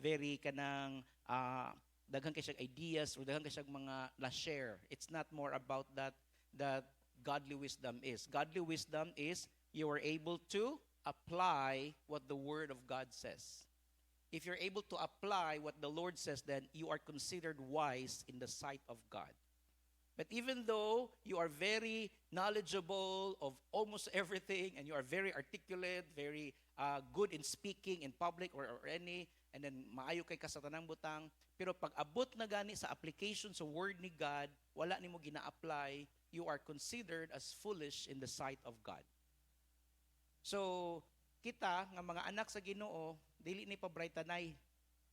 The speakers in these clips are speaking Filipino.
very kanang daghan kay siyang ideas or daghan kay siyang mga na-share. It's not more about that godly wisdom is. Godly wisdom is you are able to apply what the Word of God says. If you're able to apply what the Lord says, then you are considered wise in the sight of God. But even though you are very knowledgeable of almost everything and you are very articulate, very good in speaking in public or any, and then maayo kay kasatanang butang, pero pag abot na gani sa application sa word ni God, wala nimo gina-apply, you are considered as foolish in the sight of God. So, kita nga mga anak sa Ginoo, dili ni pabraytanay,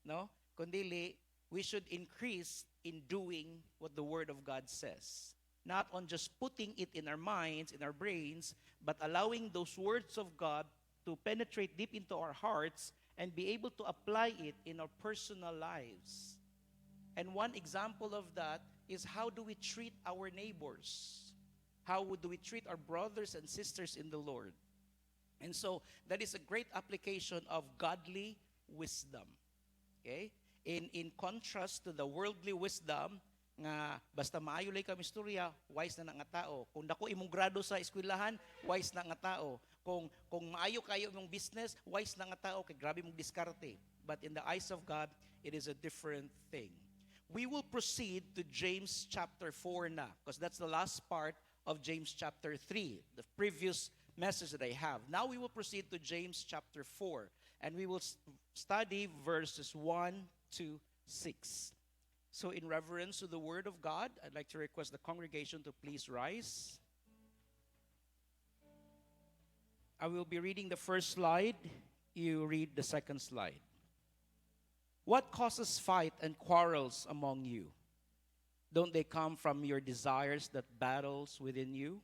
no? Kundili we should increase in doing what the Word of God says. Not on just putting it in our minds, in our brains, but allowing those words of God to penetrate deep into our hearts and be able to apply it in our personal lives. And one example of that is how do we treat our neighbors? How do we treat our brothers and sisters in the Lord? And so that is a great application of godly wisdom. Okay? In contrast to the worldly wisdom nga basta maayo lay ka istorya, wise na nga tao. Kung dako imong grado sa eskwelahan, wise na nga tao. Kung maayo kayo imong business, wise na nga tao kay grabe mong diskarte. But in the eyes of God, it is a different thing. We will proceed to James chapter 4 na, because that's the last part of James chapter 3, the previous message that I have. Now we will proceed to James chapter 4, and we will study verses 1 to 6. So in reverence to the Word of God, I'd like to request the congregation to please rise. I will be reading the first slide. You read the second slide. What causes fight and quarrels among you? Don't they come from your desires that battles within you?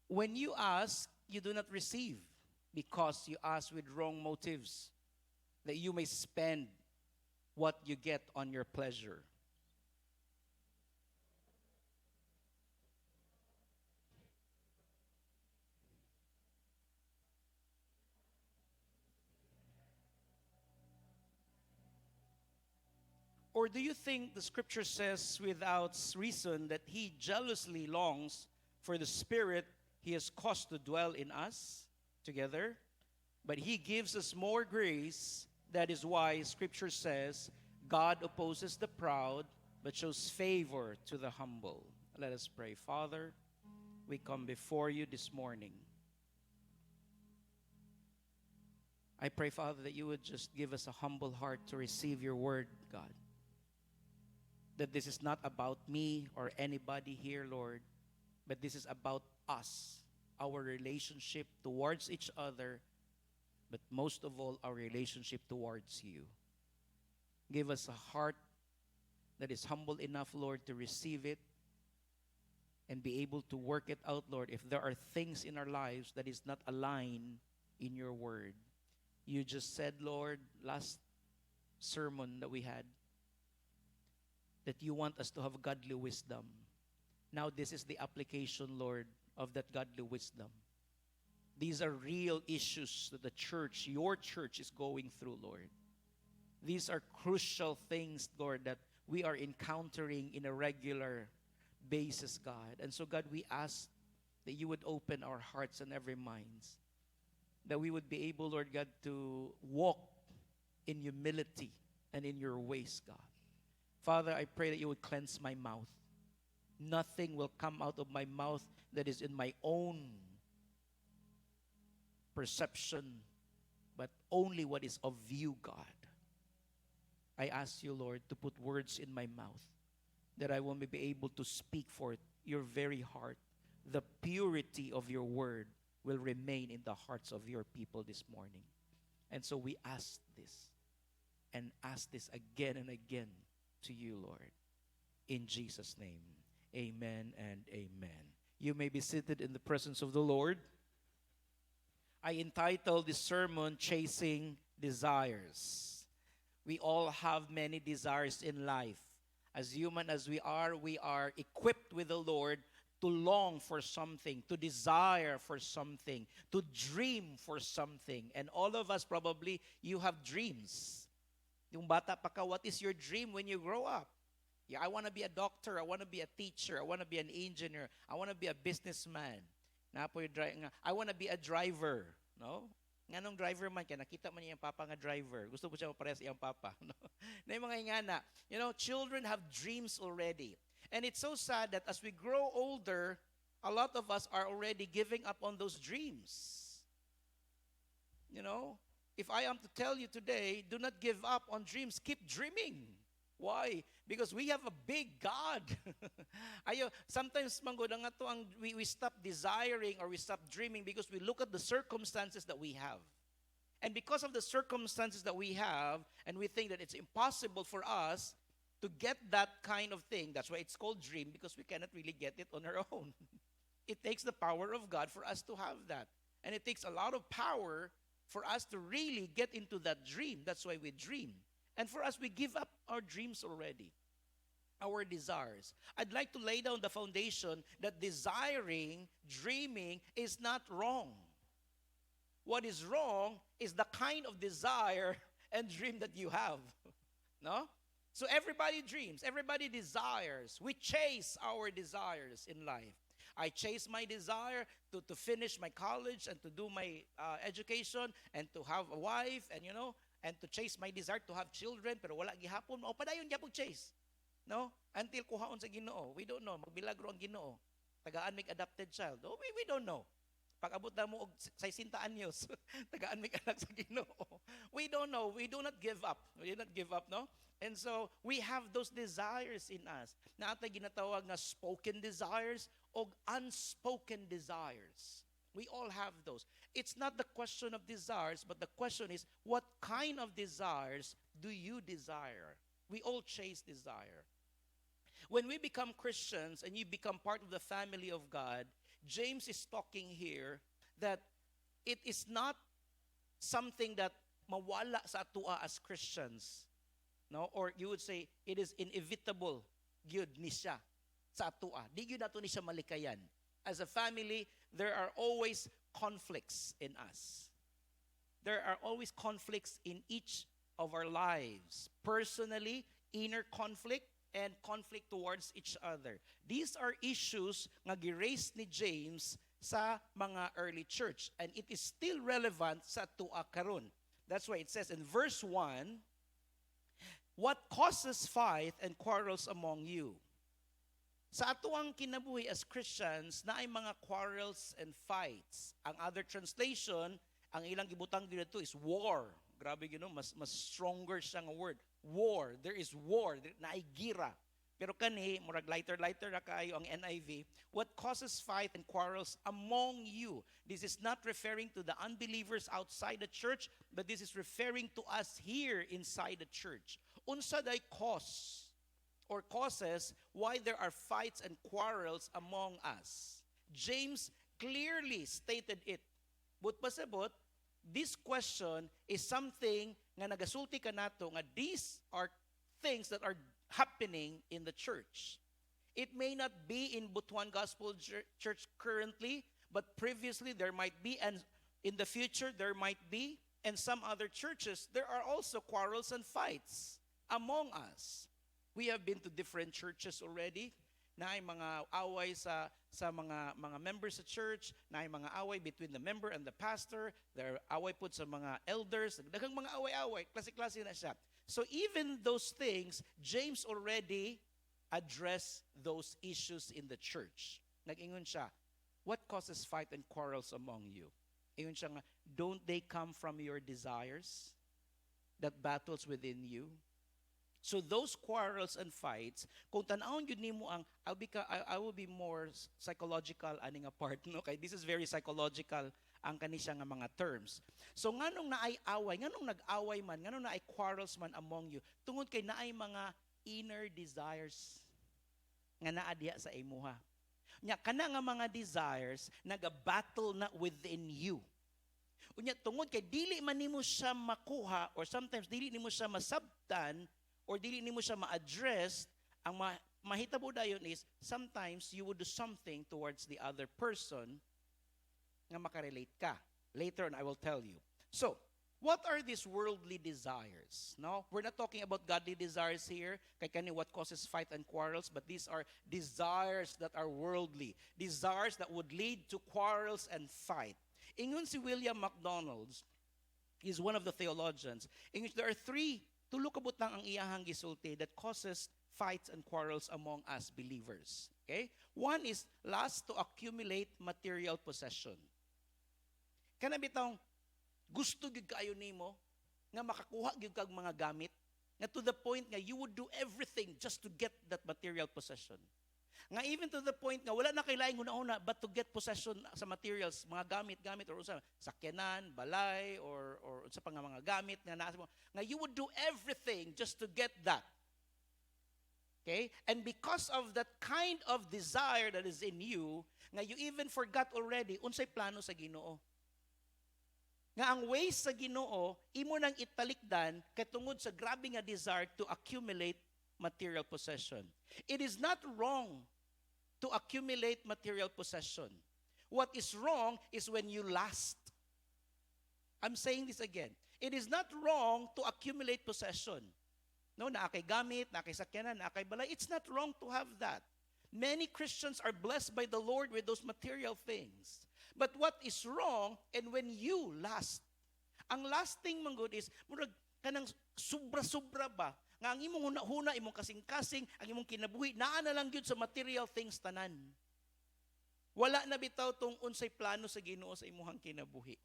When you ask, you do not receive, because you ask with wrong motives, that you may spend what you get on your pleasure. Or do you think the scripture says without reason that he jealously longs for the Spirit he has caused to dwell in us together? But he gives us more grace. That is why scripture says, God opposes the proud, but shows favor to the humble. Let us pray. Father, we come before you this morning. I pray, Father, that you would just give us a humble heart to receive your word, God. That this is not about me or anybody here, Lord, but this is about us, our relationship towards each other, but most of all, our relationship towards you. Give us a heart that is humble enough, Lord, to receive it and be able to work it out, Lord, if there are things in our lives that is not aligned in your word. You just said, Lord, last sermon that we had, that you want us to have godly wisdom. Now this is the application, Lord, of that godly wisdom. These are real issues that the church, your church, is going through, Lord. These are crucial things, Lord, that we are encountering in a regular basis, God. And so, God, we ask that you would open our hearts and every minds, that we would be able, Lord God, to walk in humility and in your ways, God. Father, I pray that you would cleanse my mouth. Nothing will come out of my mouth that is in my own perception, but only what is of you, God. I ask you, Lord, to put words in my mouth that I will be able to speak forth your very heart. The purity of your word will remain in the hearts of your people this morning. And so we ask this and ask this again and again to you, Lord. In Jesus' name, amen and amen. You may be seated in the presence of the Lord. I entitled this sermon, Chasing Desires. We all have many desires in life. As human as we are equipped with the Lord to long for something, to desire for something, to dream for something. And all of us probably, you have dreams. Yung bata pa ka, what is your dream when you grow up? Yeah, I want to be a doctor, I want to be a teacher, I want to be an engineer, I want to be a businessman. I want to be a driver, no? Nganong driver man kaya nakita man niya yung papa nga driver. Gusto po siya maparehas iyang papa, no? Na yung mga ingana, children have dreams already. And it's so sad that as we grow older, a lot of us are already giving up on those dreams. If I am to tell you today, do not give up on dreams, keep dreaming. Why? Because we have a big God. Sometimes we stop desiring or we stop dreaming because we look at the circumstances that we have. And because of the circumstances that we have, and we think that it's impossible for us to get that kind of thing, that's why it's called dream, because we cannot really get it on our own. It takes the power of God for us to have that. And it takes a lot of power for us to really get into that dream. That's why we dream. And for us, we give up our dreams already, our desires. I'd like to lay down the foundation that desiring, dreaming is not wrong. What is wrong is the kind of desire and dream that you have. No? So everybody dreams, everybody desires. We chase our desires in life. I chase my desire to finish my college and to do my education and to have a wife and to chase my desire to have children, pero wala gihapon, o padayon gyapon chase. No? Until kuhaon sa Ginoo. We don't know. Magbilagro ang Ginoo. Tagaan mig adopted child. Oh, we don't know. Pag abot na mo og 60 anyos, tagaan mig anak sa Ginoo. We don't know. We do not give up. We do not give up, no? And so, we have those desires in us. Na atay ginatawag na spoken desires o unspoken desires. We all have those. It's not the question of desires, but the question is, what kind of desires do you desire? We all chase desire. When we become Christians and you become part of the family of God, James is talking here that it is not something that mawala sa atua as Christians. No? Or you would say, it is inevitable gyud ni siya sa atua. Di gyud nato ni siya malikayan. As a family, there are always conflicts in us. There are always conflicts in each of our lives. Personally, inner conflict and conflict towards each other. These are issues nga gi-raise ni James sa mga early church. And it is still relevant sa tua karon. That's why it says in verse 1, what causes fight and quarrels among you? Sa atuang kinabuhi as Christians, na ay mga quarrels and fights. Ang other translation, ang ilang gibutang dito is war. Grabe mas stronger siya nga word. War. There is war. Na ay gira. Pero kani, murag lighter ra kaayo ang NIV. What causes fight and quarrels among you? This is not referring to the unbelievers outside the church, but this is referring to us here inside the church. Unsa day cause or causes why there are fights and quarrels among us? James clearly stated it. But pasabot, this question is something nga nagasulti ka nato nga these are things that are happening in the church. It may not be in Butuan Gospel Church currently, but previously there might be, and in the future there might be, and some other churches, there are also quarrels and fights among us. We have been to different churches already. Na ay mga away sa mga members sa church, na ay mga away between the member and the pastor, there are away put sa mga elders, daghang mga away-away, klase-klase na siya. So even those things, James already addressed those issues in the church. Nag-ingon siya, what causes fight and quarrels among you? Ingon siya nga, don't they come from your desires that battles within you? So those quarrels and fights, kung tanawon yun nimo ang, I will be more psychological aning a part, no? Okay, this is very psychological ang kanisya nga mga terms. So nganong naay away, nganong nag-away man, nganong naay quarrels man among you, tungod kay naay mga inner desires nga naa diha sa imuha. Nya kana nga mga desires naga-battle na within you. Unya tungod kay dili man nimo siya makuha or sometimes dili nimo siya masabtan or dili nimo siya ma-address, ang mahitabo dayon is sometimes you would do something towards the other person nga makarelate ka. Later on I will tell you. So, what are these worldly desires? No, we're not talking about godly desires here. Kay kani what causes fight and quarrels, but these are desires that are worldly, desires that would lead to quarrels and fight. Ingon si William MacDonald, he's one of the theologians, in which there are tulo ka butang ang iyahang gisulti that causes fights and quarrels among us believers. Okay? One is lust to accumulate material possession. Kana bitong gusto gyud kaayo nimo nga makakuha gyud kag mga gamit nga to the point nga you would do everything just to get that material possession. Nga even to the point nga wala na kay laing hunahuna but to get possession sa materials, mga gamit or usa sakyanan, balay or sa pang mga gamit nga naa mo nga you would do everything just to get that. Okay? And because of that kind of desire that is in you, nga you even forgot already unsay plano sa Ginoo. Nga ang ways sa Ginoo imo nang italikdan kay tungod sa grabe nga desire to accumulate material possession. It is not wrong to accumulate material possession. What is wrong is when you lust. I'm saying this again. It is not wrong to accumulate possession. No, naakay gamit, naakay sakyanan, naakay balay. It's not wrong to have that. Many Christians are blessed by the Lord with those material things. But what is wrong, and when you lust, ang lasting man good is, murag kanang sobra-sobra ba? Nga ang imong huna-huna, imong kasing-kasing, ang imong kinabuhi, naa na lang yun sa material things tanan. Wala na bitaw tong unsay plano sa Ginoo sa imong kinabuhi.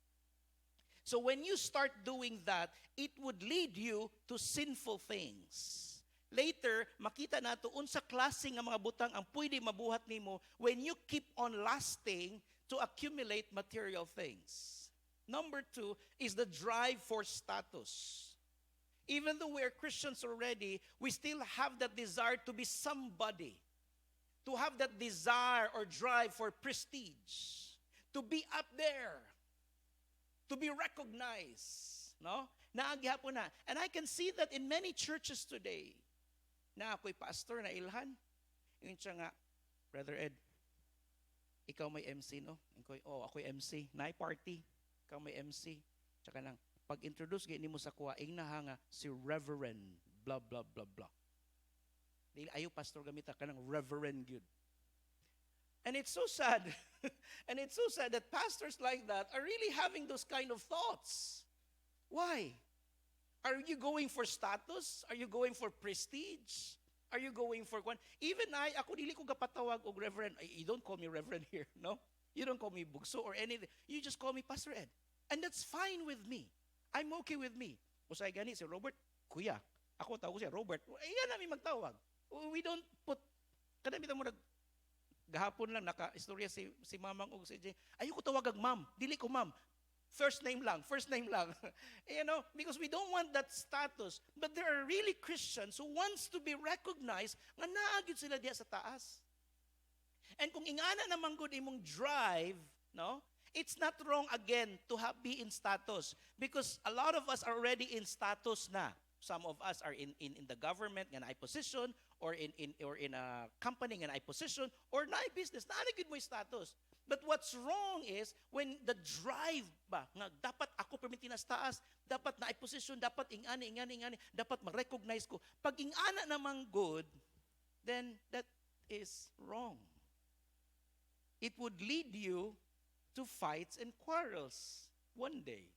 So when you start doing that, it would lead you to sinful things. Later, makita nato unsa klase nga mga butang ang pwede mabuhat nimo when you keep on lasting to accumulate material things. Number 2 is the drive for status. Even though we are Christians already, we still have that desire to be somebody. To have that desire or drive for prestige. To be up there. To be recognized. No? Naagyapon na. And I can see that in many churches today. Na ako'y pastor na ilhan. Yun siya nga, Brother Ed, ikaw may MC, no? Ako'y MC. Naay party. Ikaw may MC. Tsaka nang, pag-introduce gini mo sa kuwaing na nga si Reverend blah blah blah blah. Dili ayo pastor gamita kanang Reverend gyud. And it's so sad. And it's so sad that pastors like that are really having those kind of thoughts. Why? Are you going for status? Are you going for prestige? Are you going for one? Even ako dili ko gapatawag og Reverend. You don't call me Reverend here, no? You don't call me bugso or anything. You just call me Pastor Ed. And that's fine with me. I'm okay with me. Usay gani si Robert, kuya. Ako tawag ko siya Robert. Iyan namin magtawag. We don't put kadamit mo gahapon lang naka-istorya si mamang og si Jay. Ayoko tawagag ma'am. Dili ko ma'am. First name lang. Because we don't want that status. But there are really Christians who wants to be recognized nga naagid sila diya sa taas. And kung ingana naman gud imong drive, no? It's not wrong again to be in status because a lot of us are already in status na. Some of us are in the government nga naay position or in a company nga naay position or naay business na gid mo status. But what's wrong is when the drive ba nga dapat ako perminti na sa taas, dapat naay position, dapat ingani, dapat ma-recognize ko. Pag ingana namang good, then that is wrong. It would lead you to fights and quarrels one day.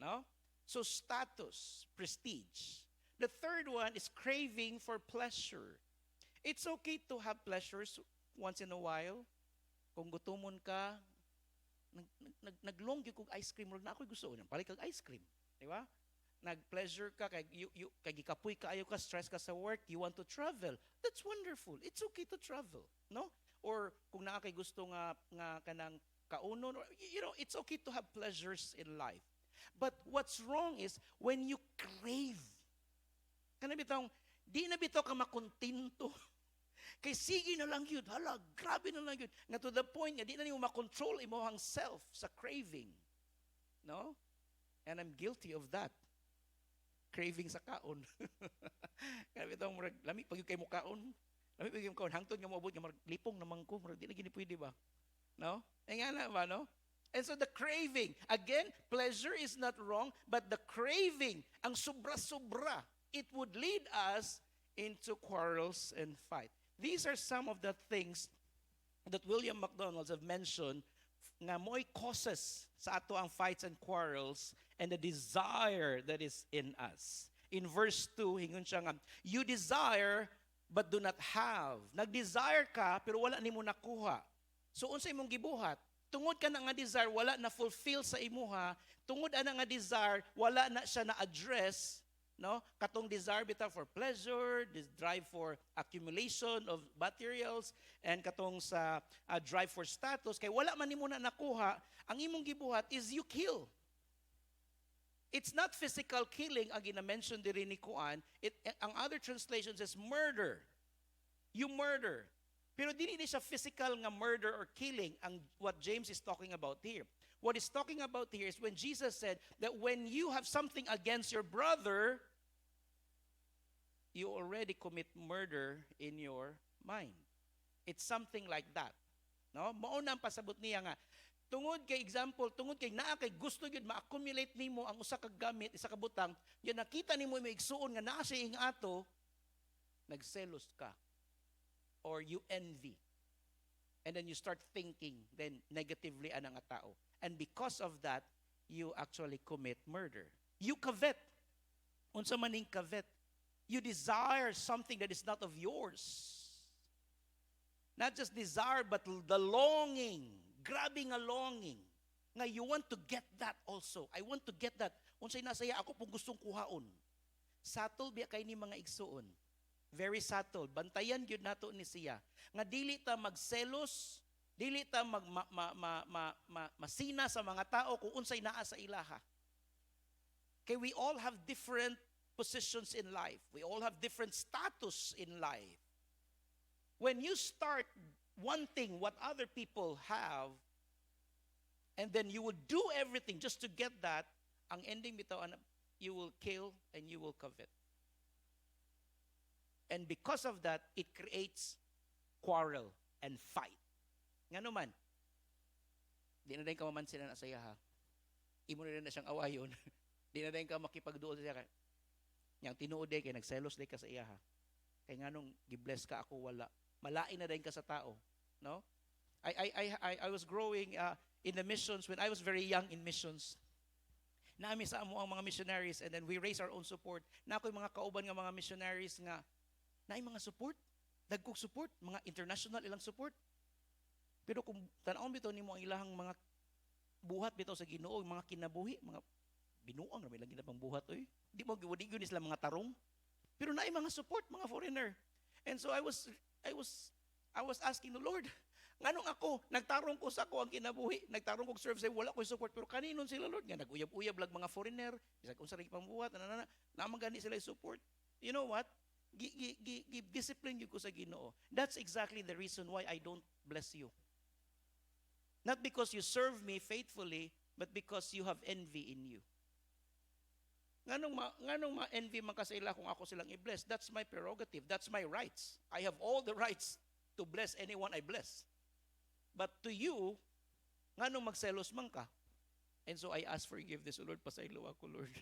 No? So status, prestige. The third one is craving for pleasure. It's okay to have pleasures once in a while. Kung gutomon ka, naglong yung ice cream, na ako'y gusto na, balik kag ice cream. Di ba? Nag-pleasure ka, kay gikapoy ka, ayaw ka, stress ka sa work, you want to travel. That's wonderful. It's okay to travel. No? Or kung naa kay gusto nga kanang kaunon, it's okay to have pleasures in life. But what's wrong is when you crave. Kana bitong di na bitaw ka makontinto. Kay sige na lang yun, hala, grabe na lang yun. Nga to the point nga di na niyo makontrol imong self sa craving. No? And I'm guilty of that. Craving sa kaon. Kaya itong lami pag kay mo kaon, lami pag yung kaon hangtod nga moabot nga lipong naman ko, di na gini pwede ba? No? Eh nga na ba, no? And so the craving, again, pleasure is not wrong, but the craving, ang sobra-sobra, it would lead us into quarrels and fight. These are some of the things that William McDonald have mentioned nga mo'y causes sa ato ang fights and quarrels and the desire that is in us. In verse 2, hingon siya nga, you desire but do not have. Nag-desire ka pero wala nimo nakuha. So unsa imong gibuhat? Tungod ka na nga desire, wala na fulfill sa imuha. Tungod ana nga desire, wala na siya na-address. No? Katong desire bitaw for pleasure, this drive for accumulation of materials, and katong sa drive for status, kay wala man nimo na nakuha, ang imong gibuhat is you kill. It's not physical killing, ang gina-mention diri ni Kuan. Ang other translations is murder. You murder. Pero dili ni siya physical nga murder or killing ang what James is talking about here. What he's talking about here is when Jesus said that when you have something against your brother, you already commit murder in your mind. It's something like that. No? Mao na ang pasabot niya nga. Tungod kay example, tungod kay naa kay gusto gyud ma-accumulate nimo ang usa ka gamit, isa ka butang, yan nakita nimo may igsuon nga naa siya ing ato, nagselos ka. Or you envy. And then you start thinking then negatively anang tao. And because of that, you actually commit murder. You covet. Unsa man ning covet? You desire something that is not of yours. Not just desire, but the longing. Grabbing a longing. Nga you want to get that also. I want to get that. Unsay nasaya ako kung gustong kuhaon. Subtle biya kay ni mga igsuon. Very subtle. Bantayan gyud nato ni siya. Nga dili ta magselos, dili ta masina sa mga tao kung unsay naa sa ilaha. Okay, we all have different positions in life. We all have different status in life. When you start wanting what other people have, and then you will do everything just to get that, ang ending bitaw, you will kill and you will covet. And because of that, it creates quarrel and fight. Nga naman, di na rin ka mamansin na sa iya ha. Imo na rin na siyang awayon. Di na rin ka makipagduol sa iya. Yang tinuod kay nagselos day ka sa iya ha. Kaya nga nung gibless ka ako wala. Malain na rin ka sa tao. No? I was growing in the missions when I was very young in missions. Naami sa amo ang mga missionaries and then we raise our own support. Na ako'y mga kauban nga mga missionaries nga naay mga support, dagkog support, mga international ilang support. Pero kung tan-awon bitaw nimo ang ilahang mga buhat bitaw sa Ginoo, mga kinabuhi, mga binuang ra may lang ginapang buhat oy. Di mo giwadi gyud sila mga tarong. Pero naay mga support, mga foreigner. And so I was asking the Lord, nganong ako nagtarong ko sa ako ang kinabuhi, nagtarong ko serve say wala ko support pero kaninon sila Lord nga naguyab-uyab lag mga foreigner, bisag unsa ra pambuhat naman gani sila support. You know what? Discipline you ko sa Ginoo. That's exactly the reason why I don't bless you. Not because you serve me faithfully, but because you have envy in you. Nganong ma-envy man ka sa ila kung ako silang i-bless? That's my prerogative. That's my rights. I have all the rights to bless anyone I bless. But to you, nganong magselos man ka? And so I ask forgiveness, Lord, pasaylo ako, Lord.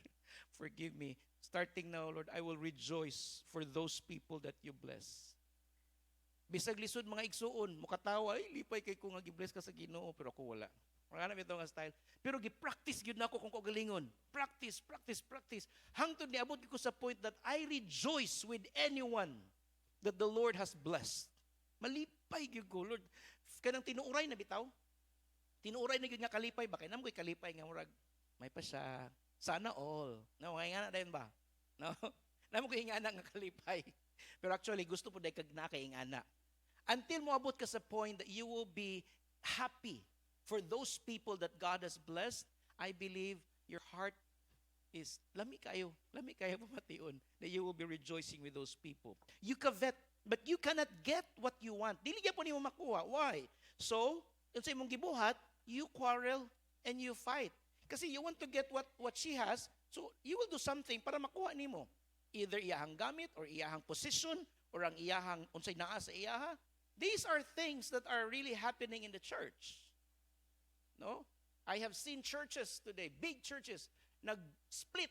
Forgive me. Starting now, Lord, I will rejoice for those people that you bless. Bisag lisod mga igsuon, mukatawa, ay lipay kay ko nga gi-bless ka sa Ginoo, pero ako wala. Mga ito nga style. Pero gi-practice yun na ako kung kagalingon. Practice. Hangtod ni abot ko sa point that I rejoice with anyone that the Lord has blessed. Malipay yun ko, Lord. Kanang tinuuray na bitaw. Tinuuray na yun nga kalipay ba? Kaya naman ko'y kalipay nga murag. May pa siya. Sana all. No, nga na dayon ba? No? Naman ko'y ingana nga kalipay. Pero actually, gusto po dahil kag na kay ingana. Until mo abot ka sa point that you will be happy for those people that God has blessed, I believe your heart is, lami kayo pamation, that you will be rejoicing with those people. You covet, but you cannot get what you want. Dili gyud po nimo makuha. Why? So, sa imong gibuhat, you quarrel and you fight. Kasi you want to get what she has, so you will do something para makuha nimo. Either iyahang gamit or iyahang position or ang iyahang unsay naa sa iyaha. These are things that are really happening in the church. No? I have seen churches today, big churches, nag-split.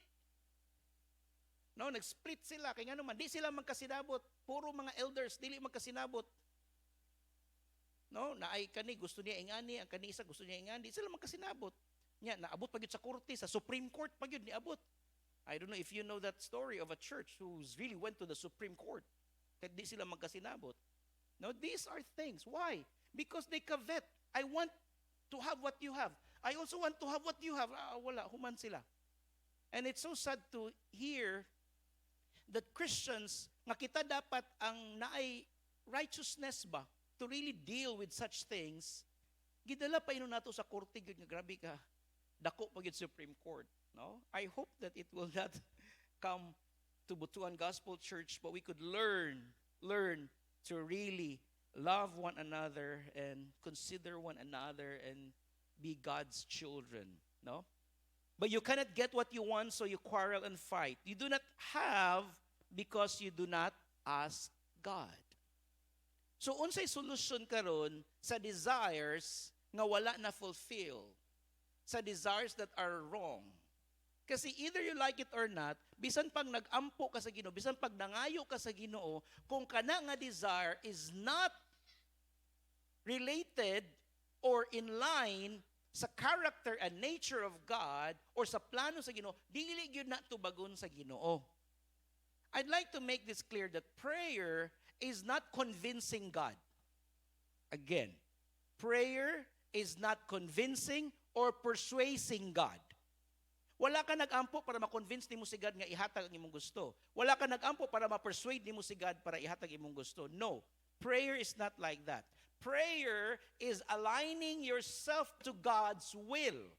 No, nag-split sila kay ngano man di sila magkasinabot. Puro mga elders dili magkasinabot. No, naay kani gusto niya ingani, ang kani isa gusto niya ingani, di sila magkasinabot. Nya naabot pa gyud sa korte, sa Supreme Court pa gyud niabot. I don't know if you know that story of a church who's really went to the Supreme Court. Kaya di sila magkasinabot. No, these are things. Why? Because they covet. I want to have what you have. I also want to have what you have. Wala, human sila. And it's so sad to hear that Christians, nga kita dapat ang naay righteousness ba to really deal with such things, gidala pa ino nato sa korte gyud nga grabe ka. Dako pa gyud Supreme Court, no? I hope that it will not come to Butuan Gospel Church, but we could learn to really love one another and consider one another and be God's children, no? But you cannot get what you want, so you quarrel and fight. You do not have because you do not ask God. So unsay solution karon sa desires nga wala na fulfill, sa desires that are wrong. Kasi either you like it or not, bisan pag nag-ampo ka sa Ginoo, bisan pag nangayo ka sa Ginoo, kung kana nga desire is not related or in line sa character and nature of God or sa plano sa Ginoo, dili gyud na tubagon sa Ginoo. I'd like to make this clear that prayer is not convincing God. Again, prayer is not convincing or persuading God. Wala ka nag-ampo para ma-convince nimo si God nga ihatag ang imong gusto. Wala ka nag-ampo para ma-persuade nimo si God para ihatag imong gusto. No, prayer is not like that. Prayer is aligning yourself to God's will.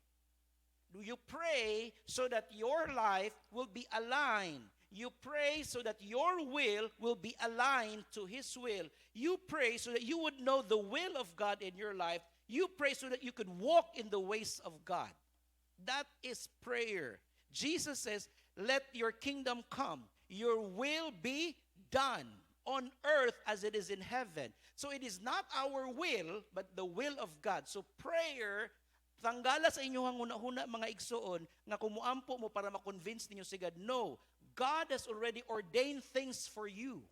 Do you pray so that your life will be aligned? You pray so that your will be aligned to His will. You pray so that you would know the will of God in your life. You pray so that you could walk in the ways of God. That is prayer. Jesus says, let your kingdom come. Your will be done on earth as it is in heaven. So it is not our will, but the will of God. So prayer, tanggala sa inyong huna-huna mga igsoon, nga kumuampo mo para ma-convince ninyo si God. No, God has already ordained things for you.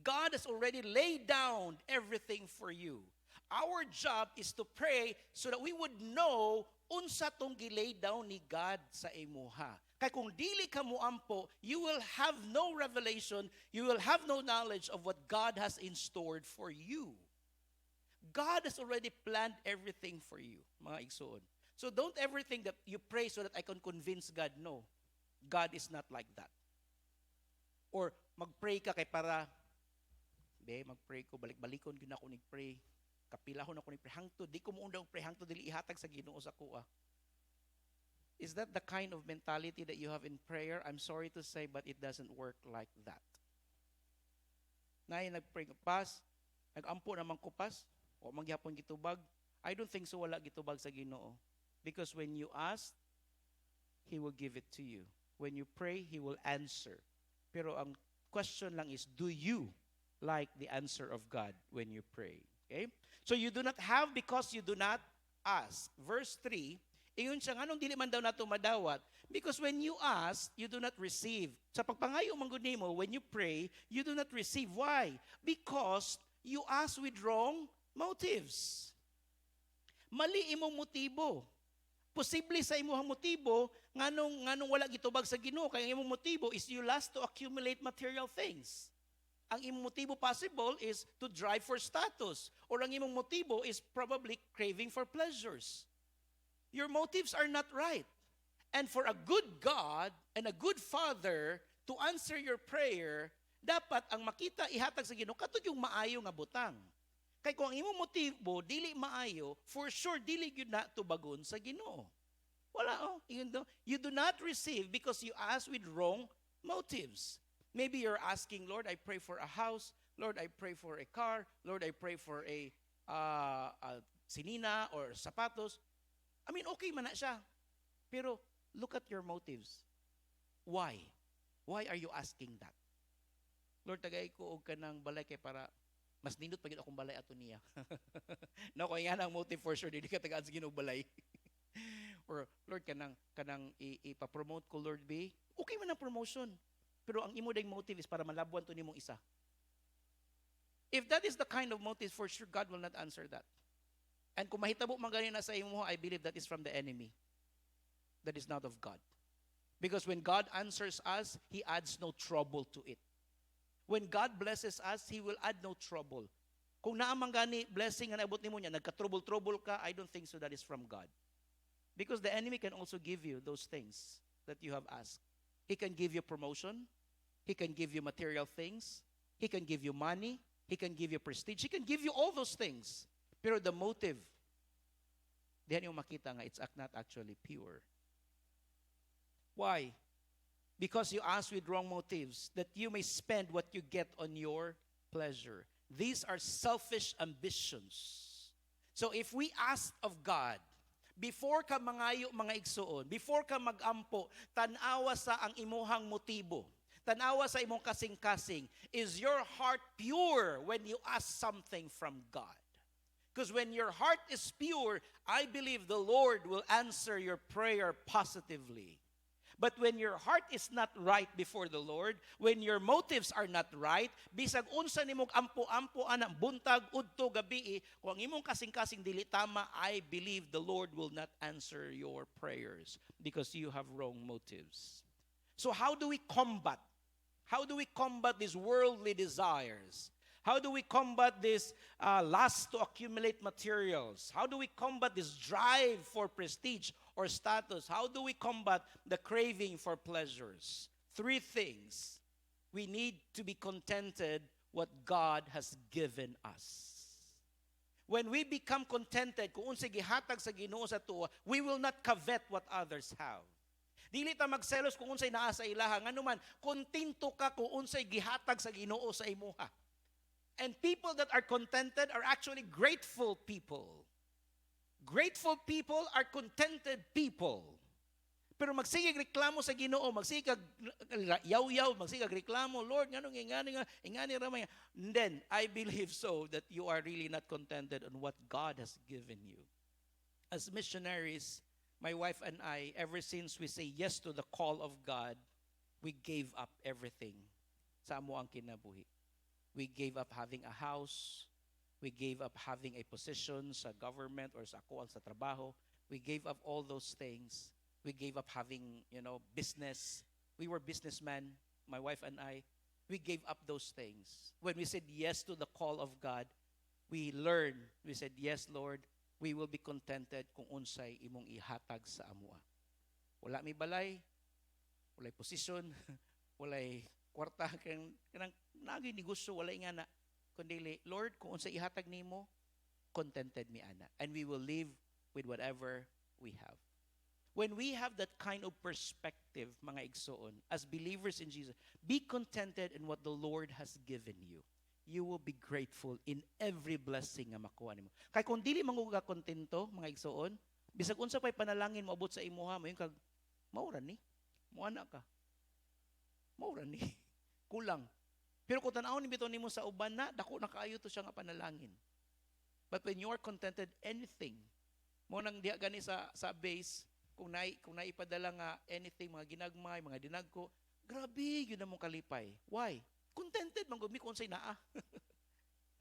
God has already laid down everything for you. Our job is to pray so that we would know unsa tong gilay down ni God sa imuha. Kaya kung dili ka muampo, you will have no revelation, you will have no knowledge of what God has in store for you. God has already planned everything for you, mga igsoon. So don't ever think that you pray so that I can convince God. No, God is not like that. Or magpray ka kay para, magpray ko, balik-balikon yun ako nag-pray. Kapilahon ako ni prehangto, di ko muundang prehangto dili ihatag sa Ginoo sa kuha. Is that the kind of mentality that you have in prayer? I'm sorry to say, but it doesn't work like that. Nay nagpray pas, nagampo naman ko pas, o mangyapon gitubag. I don't think so wala gitubag sa Ginoo. Because when you ask, He will give it to you. When you pray, He will answer. Pero ang question lang is, do you like the answer of God when you pray? Okay? So you do not have because you do not ask. Verse 3, iyon siya, anong dili man daw nato madawat? Because when you ask, you do not receive. Sa pagpangayo manggod nimo, when you pray, you do not receive. Why? Because you ask with wrong motives. Mali imong motibo. Posible sa imong motibo, nganong wala gitubag sa Ginoo, kay imong motibo is you lust to accumulate material things. Ang imong motibo possible is to drive for status. Or ang imong motibo is probably craving for pleasures. Your motives are not right. And for a good God and a good Father to answer your prayer, dapat ang makita ihatag sa Ginoo katong yung maayo nga butang. Kay kung ang imong motibo dili maayo, for sure dili gyud na tubagon sa Ginoo. Wala you do not receive because you ask with wrong motives. Maybe you're asking, Lord, I pray for a house. Lord, I pray for a car. Lord, I pray for a sinina or sapatos. I mean, okay man na siya. Pero look at your motives. Why? Why are you asking that? Lord, tagay ko og kanang balay kay para mas nindot pagid akong balay ato niya. No, kung nga ang motive for sure, dili ka tagaan sa Ginoo balay. Or Lord, kanang ipa-promote ko, Lord, be okay man ang promotion. Pero ang imo ding motive is para malabuan to nimong isa. If that is the kind of motive, for sure God will not answer that. And kung mahitabo man gani na sa imo, I believe that is from the enemy. That is not of God. Because when God answers us, He adds no trouble to it. When God blesses us, He will add no trouble. Kung naamang gani blessing nga naabot nimo niya, nagka-trouble ka, I don't think so that is from God. Because the enemy can also give you those things that you have asked. He can give you promotion. He can give you material things. He can give you money. He can give you prestige. He can give you all those things. Pero the motive, diyan yung makita nga, it's not actually pure. Why? Because you ask with wrong motives, that you may spend what you get on your pleasure. These are selfish ambitions. So if we ask of God, before ka mangayo mga igsuon, before ka magampo, tanawa sa ang imuhang motibo, tanawa sa imong kasing-kasing, is your heart pure when you ask something from God? Because when your heart is pure, I believe the Lord will answer your prayer positively. But when your heart is not right before the Lord, when your motives are not right, bisag unsa nimong ampo-ampo anang buntag udto gabi, kung ang imong kasing-kasing dili tama, I believe the Lord will not answer your prayers because you have wrong motives. So how do we combat? How do we combat these worldly desires? How do we combat this lust to accumulate materials? How do we combat this drive for prestige or status? How do we combat the craving for pleasures? 3 things. We need to be contented what God has given us. When we become contented, kung unsay gihatag sa Ginoo sa tuwa, we will not covet what others have. Dili ta magselos kung unsay naa sa ilaha, nganuman kontento ka kung unsay gihatag sa Ginoo sa imuha. And people that are contented are actually grateful people. Grateful people are contented people. Pero magsigig reklamo sa Ginoo, magsigig yaw-yaw, magsigig reklamo, Lord, nganong ingani ramay. And then I believe so that you are really not contented on what God has given you. As missionaries, my wife and I, ever since we say yes to the call of God, we gave up everything sa amo ang kinabuhi. We gave up having a house. We gave up having a position sa government or sa kuwang sa trabaho. We gave up all those things. We gave up having, business. We were businessmen, my wife and I. We gave up those things. When we said yes to the call of God, we learned. We said, yes, Lord, we will be contented kung unsay imong ihatag sa amua. Wala mi balay, walay posisyon, walay kwarta, kanang naging negosyo, walay nga na. Kundi, Lord, kung unsay ihatag nimo, contented mi ana. And we will live with whatever we have. When we have that kind of perspective, mga igsoon, as believers in Jesus, be contented in what the Lord has given you. You will be grateful in every blessing nga makuha nimo. Kay kung dili manguga kontento, mga igsoon, bisag unsa pay panalangin mo abot sa imuha, mo yung kag maura ni, muana ka. Maura ni. Kulang. Pero kung tanaw ni bitaw nimo sa uban na, dako na kaayo to siya nga panalangin. But when you are contented, anything, mo nang diha gani sa base, kung naipadala nga anything, mga ginagmay, mga dinagko, grabe, yun na mong kalipay. Why? Contented man gud mi kung unsay naa.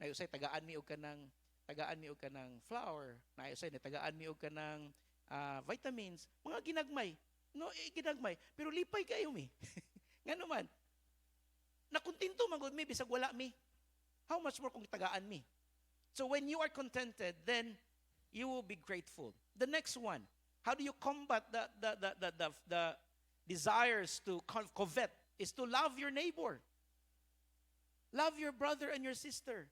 Nayusay tagaan mi og kanang flour, nayusay tagaan mi og kanang vitamins, mga ginagmay. No, ginagmay, pero lipay kayo mi. Ngano man? Nakontento man gud mi bisag wala mi. How much more kung tagaan mi? So when you are contented, then you will be grateful. The next one, how do you combat the desires to covet? Is to love your neighbor. Love your brother and your sister.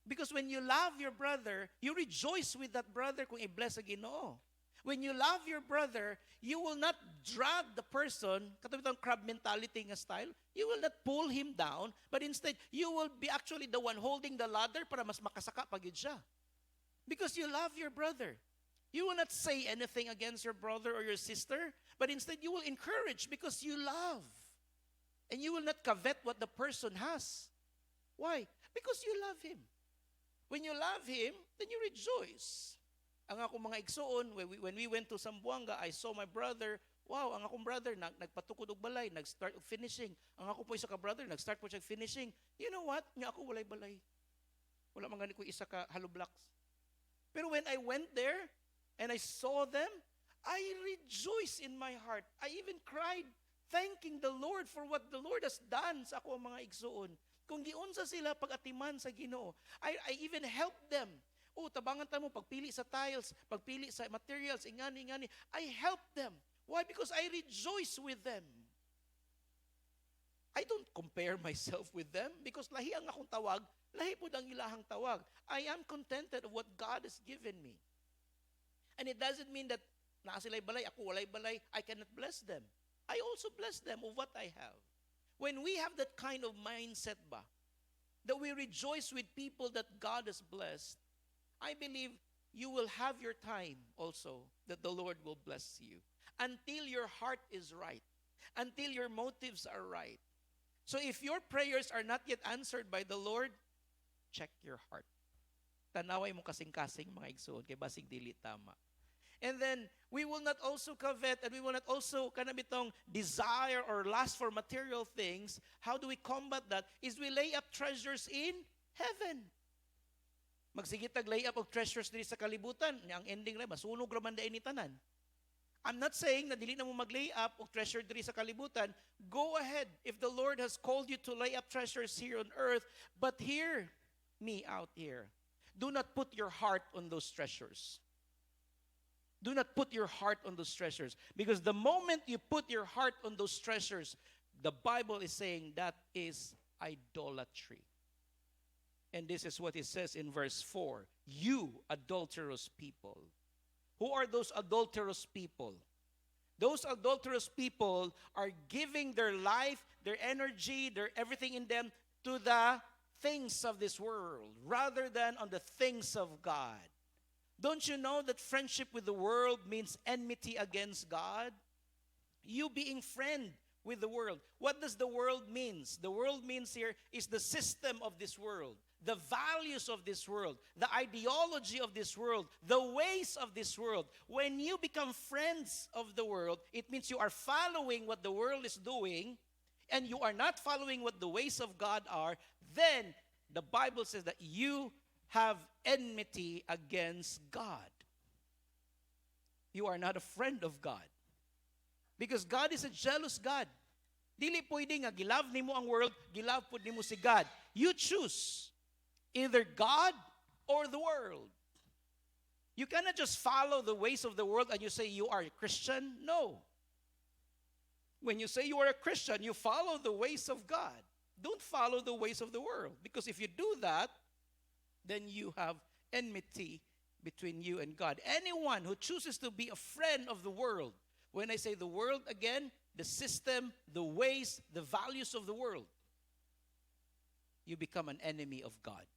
Because when you love your brother, you rejoice with that brother kung i-bless sa Ginoo. When you love your brother, you will not drag the person, katulad ng crab mentality nga style, you will not pull him down, but instead, you will be actually the one holding the ladder para mas makasaka pagid siya. Because you love your brother. You will not say anything against your brother or your sister, but instead you will encourage because you love. And you will not covet what the person has. Why? Because you love him. When you love him, then you rejoice. Ang akong mga igsoon, when we went to Zamboanga, I saw my brother. Wow, ang akong brother, nagpatukod og balay, nag-start og finishing. Ang ako po isa ka brother, nag-start po siya finishing. You know what? Nga ako walay balay. Wala man gani ko isa ka hollow blocks. Pero when I went there, and I saw them, I rejoiced in my heart. I even cried, thanking the Lord for what the Lord has done sa ako ang mga igsoon. Kung giunsa sila pag-atiman sa Ginoo, I even helped them. Oh, tabangan ta mo, pagpili sa tiles, pagpili sa materials, ingani. I helped them. Why? Because I rejoice with them. I don't compare myself with them because lahi ang akong tawag, lahi po ang ilahang tawag. I am contented of what God has given me. And it doesn't mean that naa sila'y balay, ako walay balay, I cannot bless them. I also bless them of what I have. When we have that kind of mindset ba, that we rejoice with people that God has blessed, I believe you will have your time also that the Lord will bless you. Until your heart is right. Until your motives are right. So if your prayers are not yet answered by the Lord, check your heart. Tanaway mo kasing-kasing mga igsoon, kay basig dili tama. And then, we will not also covet and we will not also kanabitong desire or lust for material things. How do we combat that? Is we lay up treasures in heaven. Magsigitag lay up of treasures diri sa kalibutan. Ang ending na, masunog raman dain ni tanan. I'm not saying na dili na mo mag-lay up of treasure diri sa kalibutan. Go ahead. If the Lord has called you to lay up treasures here on earth, but hear me out here. Do not put your heart on those treasures. Do not put your heart on those treasures. Because the moment you put your heart on those treasures, the Bible is saying that is idolatry. And this is what it says in verse 4. You adulterous people. Who are those adulterous people? Those adulterous people are giving their life, their energy, their everything in them to the things of this world rather than on the things of God. Don't you know that friendship with the world means enmity against God? You being friend with the world. What does the world means? The world means here is the system of this world, the values of this world, the ideology of this world, the ways of this world. When you become friends of the world, it means you are following what the world is doing and you are not following what the ways of God are. Then the Bible says that you have enmity against God. You are not a friend of God. Because God is a jealous God. Dili pwede nga gilove nimo ang world, gilove pud nimo si God. You choose either God or the world. You cannot just follow the ways of the world and you say you are a Christian. No. When you say you are a Christian, you follow the ways of God. Don't follow the ways of the world. Because if you do that, then you have enmity between you and God. Anyone who chooses to be a friend of the world, when I say the world again, the system, the ways, the values of the world, you become an enemy of God.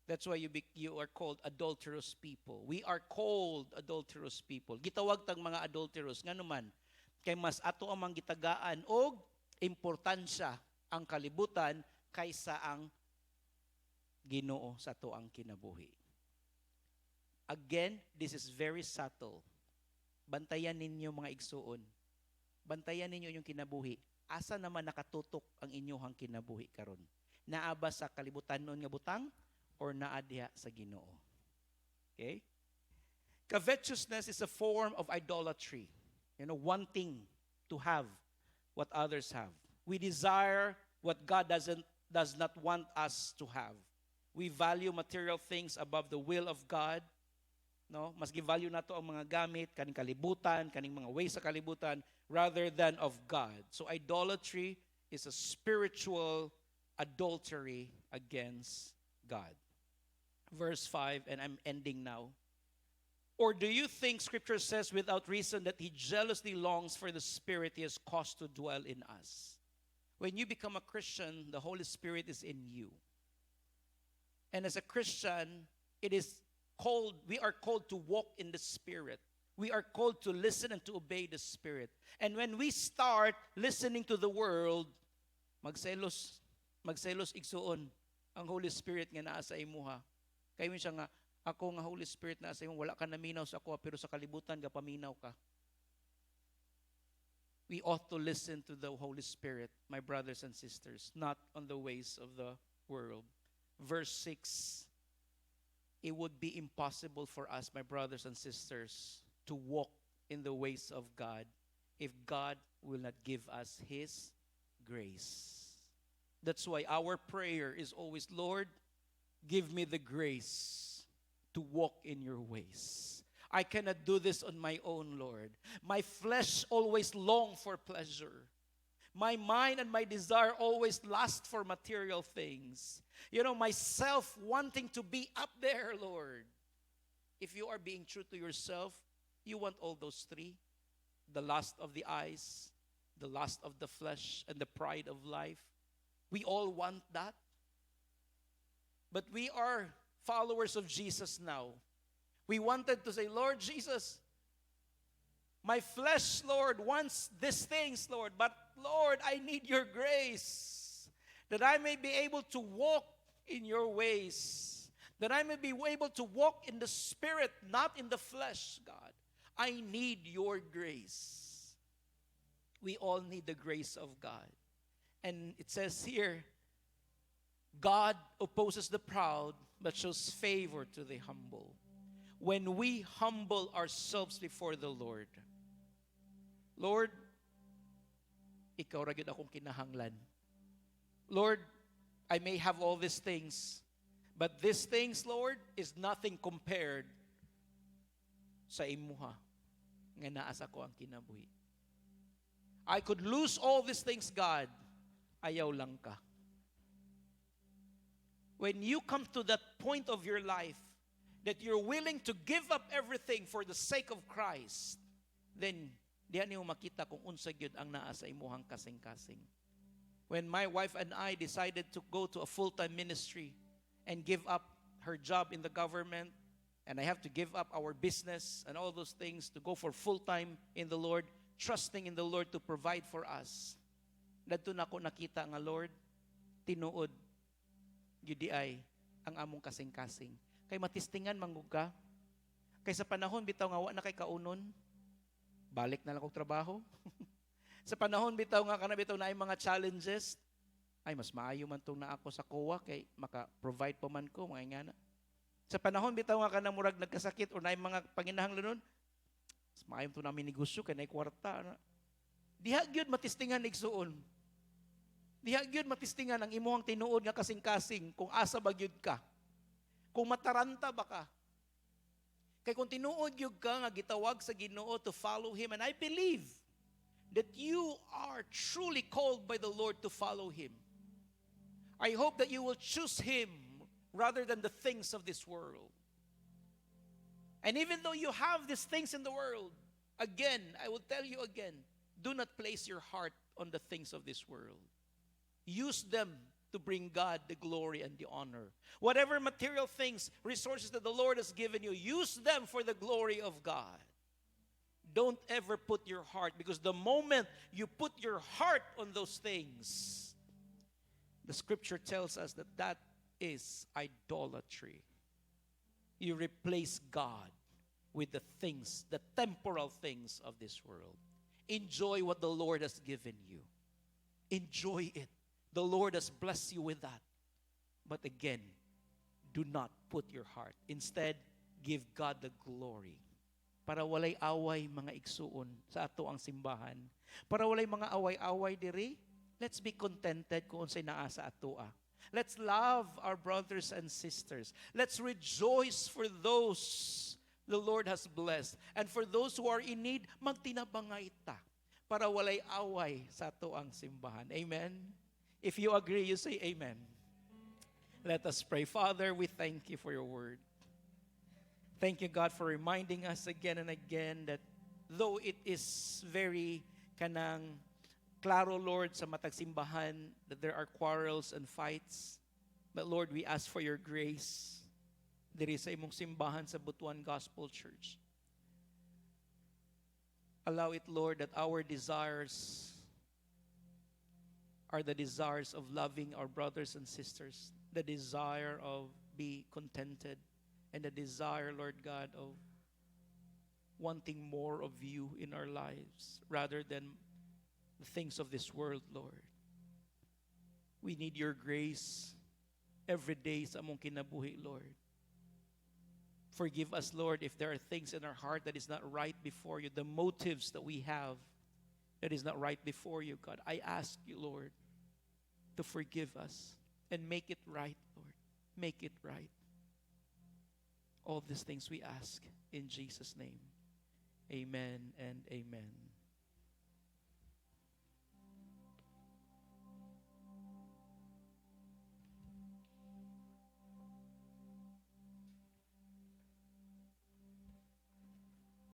That's why you are called adulterous people. We are called adulterous people. Gitawag tang mga adulterous nga naman kay mas ato ang gitagaan og importansya ang kalibutan kaysa ang Ginoo sa ato ang kinabuhi. Again, this is very subtle. Bantayan ninyo mga igsuon. Bantayan ninyo yung kinabuhi. Asa naman nakatutok ang inyong kinabuhi karon? Naa ba sa kalibutan noon nga butang or naa diha sa Ginoo? Okay? Covetousness is a form of idolatry. Wanting to have what others have. We desire what God does not want us to have. We value material things above the will of God. No, mas gi-value nato ang mga gamit, kaning kalibutan, kaning mga ways sa kalibutan rather than of God. So idolatry is a spiritual adultery against God. Verse 5, and I'm ending now. Or do you think Scripture says without reason that He jealously longs for the Spirit He has caused to dwell in us? When you become a Christian, the Holy Spirit is in you. And as a Christian, it is called to walk in the Spirit. We are called to listen and to obey the Spirit. And when we start listening to the world, magselos igsuon ang Holy Spirit nga naa sa imuha. Kay siya nga, ako nga Holy Spirit naa sa imo, wala ka naminaw sa ako, pero sa kalibutan ga paminaw ka. We ought to listen to the Holy Spirit, my brothers and sisters, not on the ways of the world. Verse 6, it would be impossible for us, my brothers and sisters, to walk in the ways of God if God will not give us His grace. That's why our prayer is always, Lord, give me the grace to walk in your ways. I cannot do this on my own, Lord. My flesh always long for pleasure. My mind and my desire always lust for material things. Myself wanting to be up there, Lord. If you are being true to yourself, you want all those three. The lust of the eyes, the lust of the flesh, and the pride of life. We all want that. But we are followers of Jesus now. We wanted to say, Lord Jesus, my flesh, Lord, wants these things, Lord. But, Lord, I need your grace that I may be able to walk in your ways. That I may be able to walk in the Spirit, not in the flesh, God. I need your grace. We all need the grace of God. And it says here, God opposes the proud, but shows favor to the humble. When we humble ourselves before the Lord, Lord, ikaw ra gyud akong kinahanglan. Lord, I may have all these things, but these things, Lord, is nothing compared sa imuha nga naa sa ko ang kinabuhi. I could lose all these things, God. Ayaw lang ka. When you come to that point of your life that you're willing to give up everything for the sake of Christ, then diyan niyo makita kung unsa gyud ang naa sa imuhang kasing-kasing. When my wife and I decided to go to a full-time ministry and give up her job in the government, and I have to give up our business and all those things to go for full-time in the Lord, trusting in the Lord to provide for us. Dadto na ko nakita nga, Lord, tinuod gyud ay ang among kasing-kasing. Kay matistingan mangguga. Kay sa panahon bitaw nga wa na kay kaunon, balik na lang kog trabaho. Sa panahon bitaw nga kana bitaw na ay mga challenges, ay mas maayo man tong na ako sa COA kay maka-provide pa man ko mga ingana. Sa panahon bitaw nga kana murag nagkasakit or naay mga panginahanglanon, mas maayo to namin negosyo kay naay kwarta. Diha gyud matistingan igsuon. Diha gyud matistingan ang imong tinuod nga kasing-kasing kung asa ba gyud ka. Kung mataranta ba ka? Kay kung tinuod yung ka nga gitawag sa Ginoo to follow Him, and I believe that you are truly called by the Lord to follow Him. I hope that you will choose Him rather than the things of this world. And even though you have these things in the world, again, I will tell you again, do not place your heart on the things of this world. Use them to bring God the glory and the honor. Whatever material things, resources that the Lord has given you, use them for the glory of God. Don't ever put your heart, because the moment you put your heart on those things, the scripture tells us that that is idolatry. You replace God with the things, the temporal things of this world. Enjoy what the Lord has given you. Enjoy it. The Lord has blessed you with that. But again, do not put your heart. Instead, give God the glory. Para walay away mga igsuon sa ato ang simbahan. Para walay mga away-away diri, let's be contented kung unsay naa sa atoa. Let's love our brothers and sisters. Let's rejoice for those the Lord has blessed. And for those who are in need, magtinabangay ta para walay away sa ato ang simbahan. Amen? If you agree, you say amen. Let us pray. Father, we thank you for your word. Thank you, God, for reminding us again and again that though it is very kanang klaro, Lord, sa matag simbahan, that there are quarrels and fights, but Lord, we ask for your grace diri sa imong simbahan sa Butuan Gospel Church. Allow it, Lord, that our desires are the desires of loving our brothers and sisters, the desire of be contented, and the desire, Lord God, of wanting more of you in our lives rather than the things of this world, Lord. We need your grace every day sa among kinabuhi, Lord. Forgive us, Lord, if there are things in our heart that is not right before you, the motives that we have that is not right before you, God. I ask you, Lord, to forgive us and make it right, Lord. Make it right. All these things we ask in Jesus' name. Amen and amen.